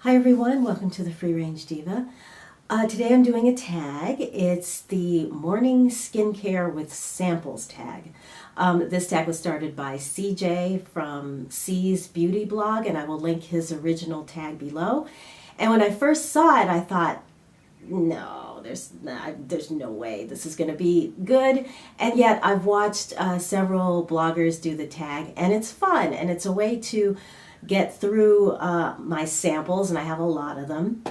Hi everyone, welcome to the Free Range Diva. Today I'm doing a tag. It's the Morning Skincare with Samples tag. This tag was started by CJ from C's Beauty blog, and I will link his original tag below. And when I first saw it, I thought, no, there's no way this is going to be good. And yet I've watched several bloggers do the tag, and it's fun, and it's a way to get through my samples, and I have a lot of them.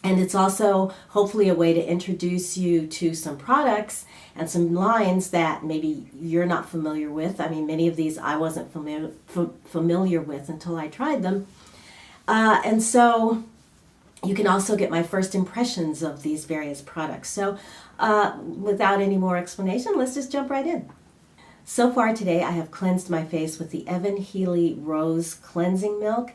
And it's also hopefully a way to introduce you to some products and some lines that maybe you're not familiar with. I mean, many of these I wasn't familiar with until I tried them. And so you can also get my first impressions of these various products. So without any more explanation, let's just jump right in. So far today I have cleansed my face with the Eveningland Rose Cleansing Milk.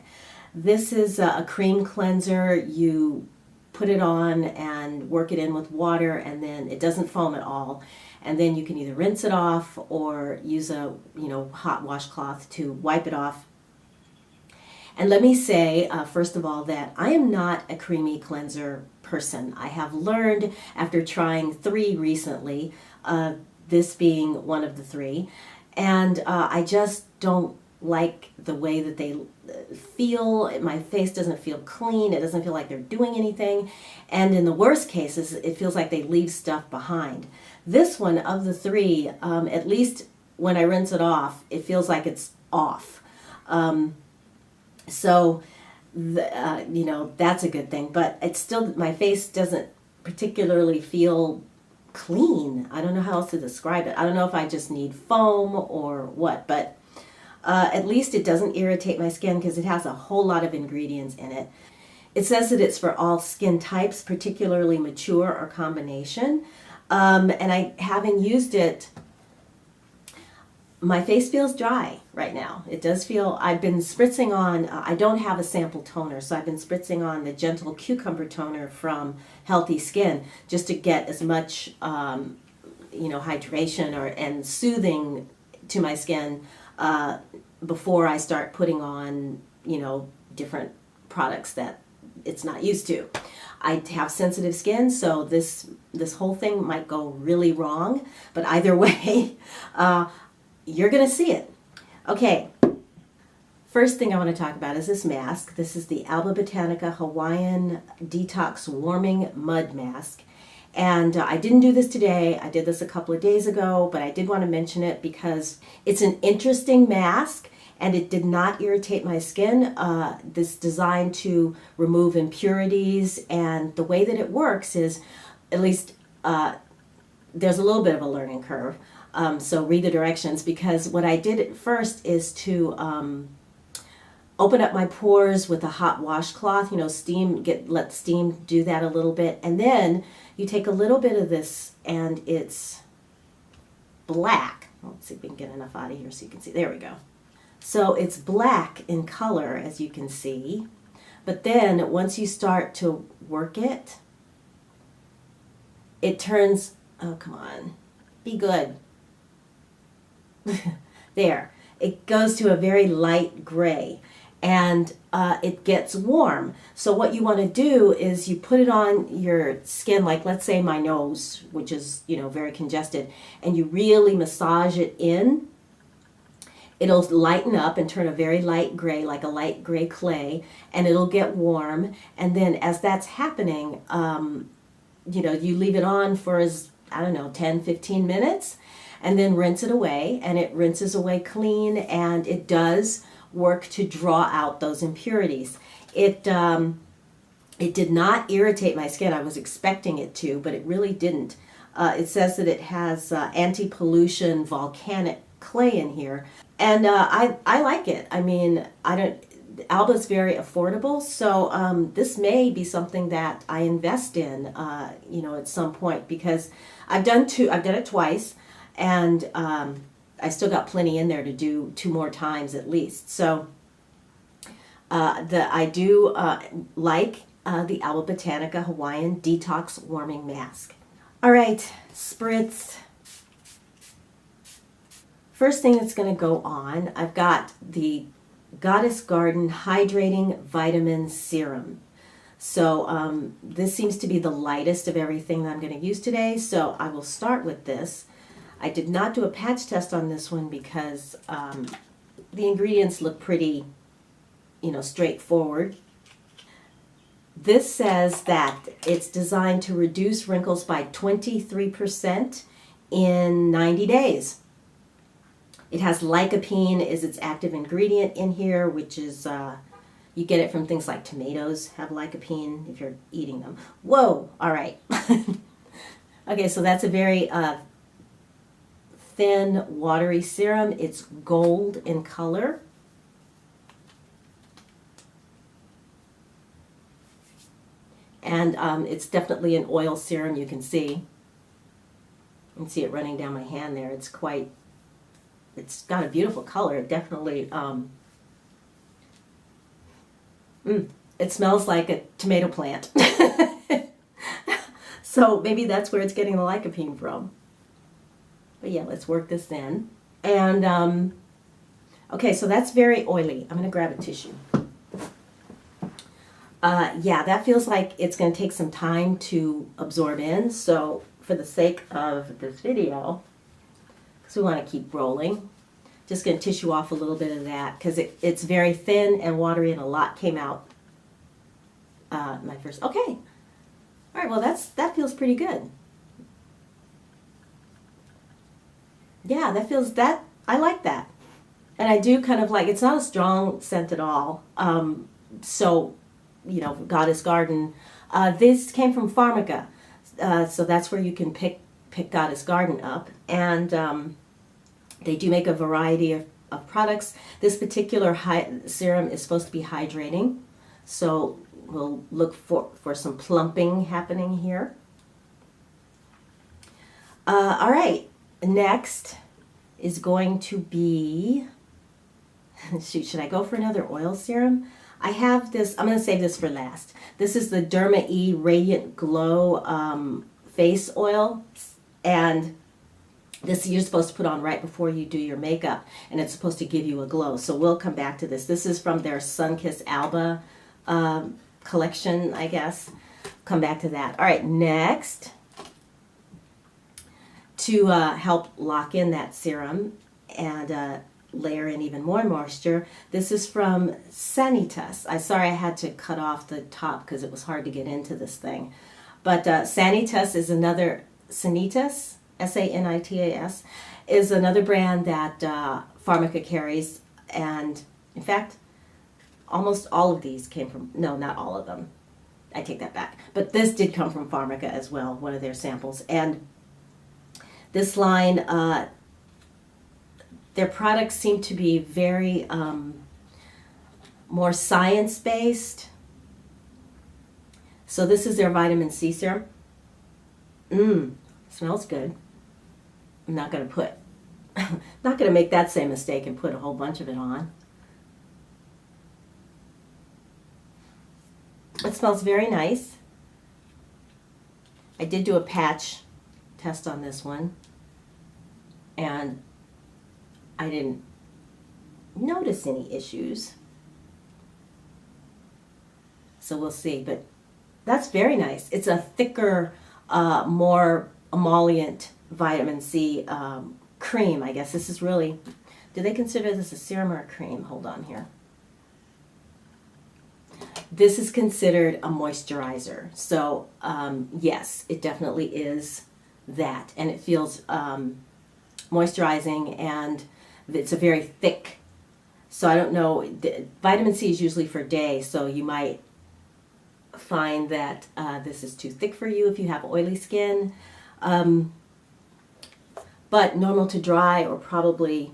This is a cream cleanser. You put it on and work it in with water, and then it doesn't foam at all. And then you can either rinse it off or use a hot washcloth to wipe it off. And let me say, first of all, that I am not a creamy cleanser person. I have learned after trying 3 recently, this being one of the 3, and I just don't like the way that they feel. My face doesn't feel clean. It doesn't feel like they're doing anything, and in the worst cases it feels like they leave stuff behind. This one of the 3, at least when I rinse it off, it feels like it's off. So that's a good thing, but it's still, my face doesn't particularly feel clean. I don't know how else to describe it. I don't know if I just need foam or what, but at least it doesn't irritate my skin because it has a whole lot of ingredients in it. It says that it's for all skin types, particularly mature or combination. And having used it, my face feels dry right now. It does feel, I've been spritzing on, I don't have a sample toner, so I've been spritzing on the Gentle Cucumber Toner from Healthy Skin just to get as much, hydration and soothing to my skin before I start putting on, different products that it's not used to. I have sensitive skin, so this whole thing might go really wrong, but either way, you're going to see it. Okay, first thing I want to talk about is this mask. This is the Alba Botanica Hawaiian Detox Warming Mud Mask. And I didn't do this today. I did this a couple of days ago, but I did want to mention it because it's an interesting mask and it did not irritate my skin. This designed to remove impurities, and the way that it works is, at least there's a little bit of a learning curve. So read the directions, because what I did at first is to open up my pores with a hot washcloth, let steam do that a little bit, and then you take a little bit of this, and it's black. Let's see if we can get enough out of here so you can see. There we go. So it's black in color, as you can see, but then once you start to work it, it turns, oh come on, be good. There, it goes to a very light gray, and it gets warm. So what you want to do is you put it on your skin, like let's say my nose, which is very congested, and you really massage it in. It'll lighten up and turn a very light gray, like a light gray clay, and it'll get warm. And then as that's happening, you leave it on for 10-15 minutes, and then rinse it away, and it rinses away clean, and it does work to draw out those impurities. It did not irritate my skin. I was expecting it to, but it really didn't. It says that it has anti-pollution volcanic clay in here, and I like it. I mean, Alba's very affordable, so this may be something that I invest in, at some point, because I've done it twice. And I still got plenty in there to do 2 more times at least. So I do like the Alba Botanica Hawaiian Detox Warming Mask. All right, spritz. First thing that's going to go on, I've got the Goddess Garden Hydrating Vitamin Serum. So this seems to be the lightest of everything that I'm going to use today, so I will start with this. I did not do a patch test on this one because the ingredients look pretty, straightforward. This says that it's designed to reduce wrinkles by 23% in 90 days. It has lycopene is its active ingredient in here, which is, you get it from things like tomatoes have lycopene if you're eating them. Whoa, all right. Okay, so that's a very thin, watery serum. It's gold in color. And it's definitely an oil serum, you can see. You can see it running down my hand there. It's got a beautiful color. It definitely, it smells like a tomato plant. So maybe that's where it's getting the lycopene from. But yeah, let's work this in. And, okay, so that's very oily. I'm going to grab a tissue. Yeah, that feels like it's going to take some time to absorb in. So for the sake of this video, because we want to keep rolling, just going to tissue off a little bit of that because it's very thin and watery and a lot came out. My first, okay. All right, well that feels pretty good. Yeah, I like that. And I do kind of like, it's not a strong scent at all. So, Goddess Garden. This came from Pharmaca. So that's where you can pick Goddess Garden up. And they do make a variety of products. This particular serum is supposed to be hydrating. So we'll look for some plumping happening here. All right. Next is going to be, should I go for another oil serum? I have this, I'm going to save this for last. This is the Derma E Radiant Glow face oil, and this you're supposed to put on right before you do your makeup, and it's supposed to give you a glow. So we'll come back to this. This is from their Sun-Kissed Alba collection, I guess. Come back to that. All right, next, to help lock in that serum and layer in even more moisture, this is from Sanitas. Sorry I had to cut off the top because it was hard to get into this thing. But Sanitas is another, Sanitas, S-A-N-I-T-A-S, is another brand that Pharmaca carries. And in fact, almost all of these came from, no, not all of them. I take that back. But this did come from Pharmaca as well, one of their samples. And this line, their products seem to be very more science-based. So this is their vitamin C serum. Smells good. I'm not going to put, not going to make that same mistake and put a whole bunch of it on. It smells very nice. I did do a patch test on this one, and I didn't notice any issues. So we'll see, but that's very nice. It's a thicker, more emollient vitamin C cream, I guess. This is really, do they consider this a serum or a cream? Hold on here. This is considered a moisturizer. So yes, it definitely is that. And it feels moisturizing, and it's a very thick. So I don't know, vitamin C is usually for day, so you might find that this is too thick for you if you have oily skin. But normal to dry, or probably,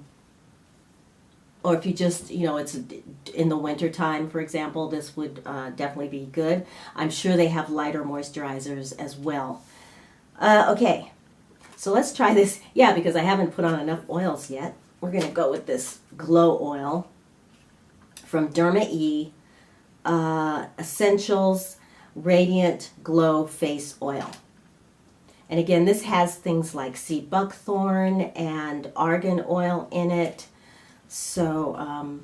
or if you just, it's in the winter time, for example, this would definitely be good. I'm sure they have lighter moisturizers as well. Okay, so let's try this. Yeah, because I haven't put on enough oils yet. We're going to go with this glow oil from Derma E Essentials Radiant Glow Face Oil. And again, this has things like sea buckthorn and argan oil in it. So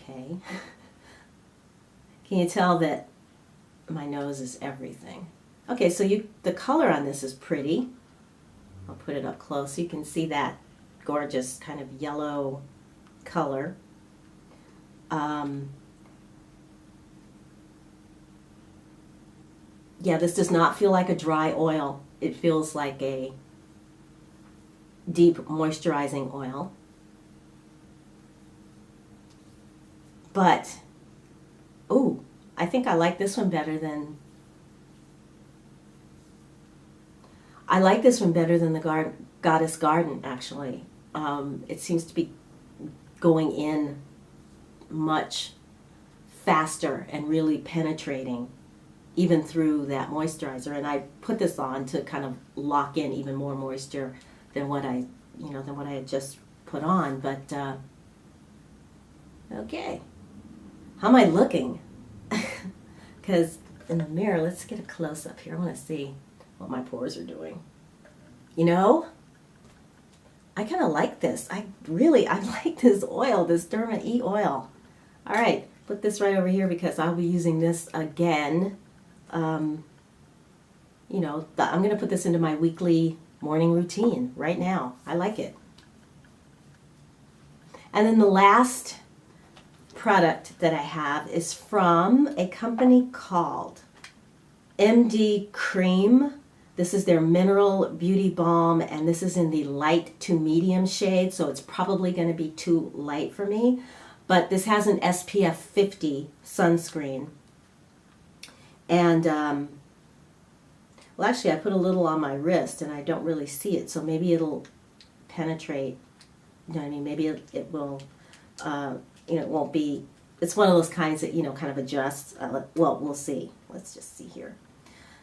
okay. Can you tell that my nose is everything? Okay, so the color on this is pretty. I'll put it up close so you can see that gorgeous kind of yellow color. Yeah, this does not feel like a dry oil. It feels like a deep moisturizing oil. But, ooh, I think I like this one better than the Goddess Garden, actually. It seems to be going in much faster and really penetrating even through that moisturizer. And I put this on to kind of lock in even more moisture than what I had just put on. But okay, how am I looking? Because in the mirror, let's get a close up here. I want to see what my pores are doing. You know, I kind of like this. I like this oil, this Derma E oil. All right, put this right over here because I'll be using this again. I'm going to put this into my weekly morning routine right now. I like it. And then the last product that I have is from a company called MD Cream. This is their Mineral Beauty Balm, and this is in the light to medium shade, so it's probably going to be too light for me. But this has an SPF 50 sunscreen. And, well, actually, I put a little on my wrist, and I don't really see it, so maybe it'll penetrate. You know what I mean? Maybe it will, it won't be, it's one of those kinds that, kind of adjusts. Well, we'll see. Let's just see here.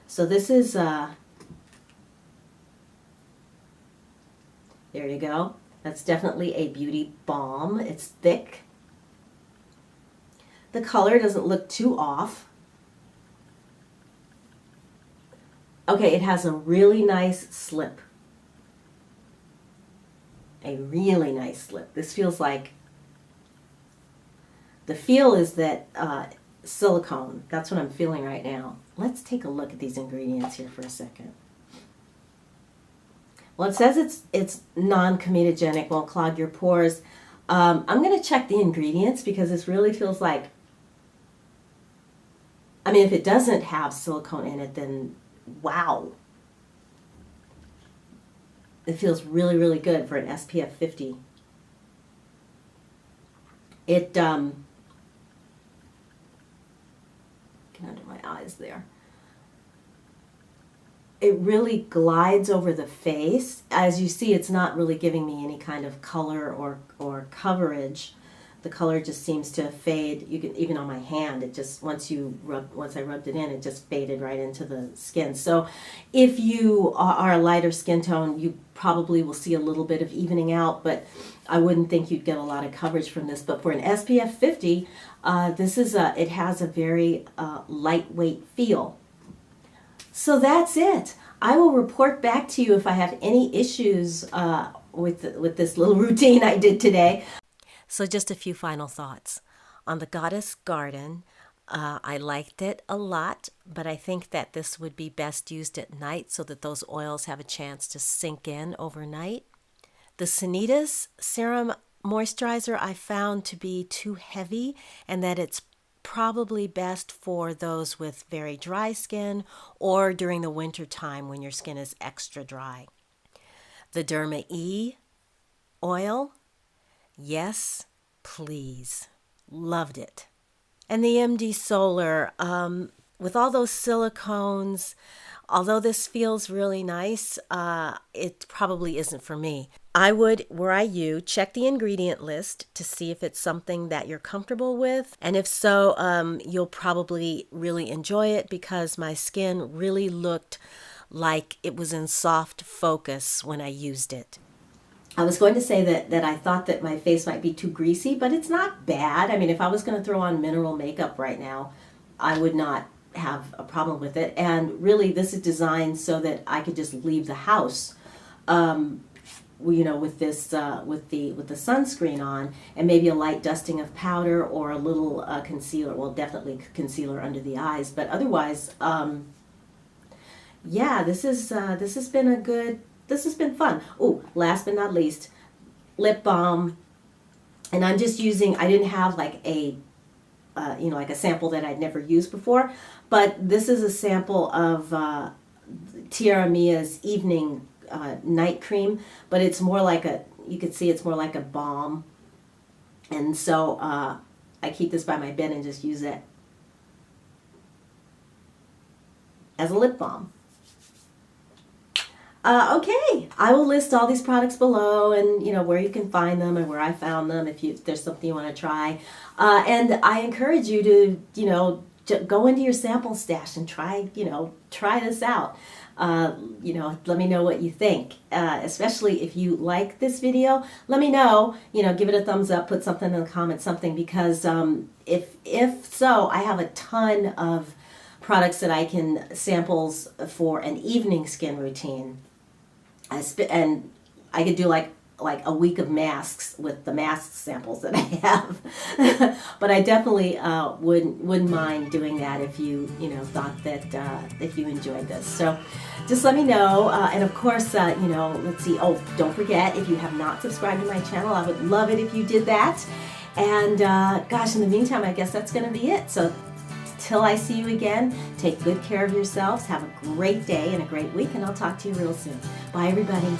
So this is, there you go. That's definitely a beauty balm. It's thick. The color doesn't look too off. Okay, it has a really nice slip. A really nice slip. This feels like, the feel is that silicone. That's what I'm feeling right now. Let's take a look at these ingredients here for a second. Well, it says it's non-comedogenic, won't clog your pores. I'm going to check the ingredients because this really feels like, I mean, if it doesn't have silicone in it, then wow. It feels really, really good for an SPF 50. It, get under my eyes there. It really glides over the face. As you see, it's not really giving me any kind of color or coverage. The color just seems to fade. You can, even on my hand, it just, once I rubbed it in, it just faded right into the skin. So if you are a lighter skin tone, you probably will see a little bit of evening out, but I wouldn't think you'd get a lot of coverage from this. But for an SPF 50, it has a very lightweight feel. So that's it. I will report back to you if I have any issues with this little routine I did today. So just a few final thoughts. On the Goddess Garden, I liked it a lot, but I think that this would be best used at night so that those oils have a chance to sink in overnight. The Sanitas Serum Moisturizer I found to be too heavy, and that it's probably best for those with very dry skin or during the winter time when your skin is extra dry. The Derma E oil, yes, please. Loved it. And the MD Solar, with all those silicones, although this feels really nice, it probably isn't for me. I would, were I you, check the ingredient list to see if it's something that you're comfortable with. And if so, you'll probably really enjoy it because my skin really looked like it was in soft focus when I used it. I was going to say that I thought that my face might be too greasy, but it's not bad. I mean, if I was going to throw on mineral makeup right now, I would not have a problem with it. And really, this is designed so that I could just leave the house you know, with this with the sunscreen on, and maybe a light dusting of powder or a little concealer. Well, definitely concealer under the eyes, but otherwise, yeah, this has been a good. This has been fun. Oh, last but not least, lip balm, and I'm just using. I didn't have like a you know, like a sample that I'd never used before, but this is a sample of Tierra Mia's Evening Night Cream, but it's more like a, you could see it's more like a balm, and so I keep this by my bed and just use it as a lip balm. Okay, I will list all these products below, and you know where you can find them and where I found them if there's something you want to try. And I encourage you to, you know, to go into your sample stash and try, you know, try this out. You know, let me know what you think. Especially if you like this video, let me know. You know, give it a thumbs up, put something in the comments, something, because if so, I have a ton of products that I can samples for an evening skin routine. And I could do like a week of masks with the mask samples that I have. But I definitely wouldn't mind doing that if you know, thought that if you enjoyed this. So just let me know. And of course, you know, let's see. Oh, don't forget, if you have not subscribed to my channel, I would love it if you did that. And gosh, in the meantime, I guess that's going to be it. So till I see you again, take good care of yourselves. Have a great day and a great week, and I'll talk to you real soon. Bye, everybody.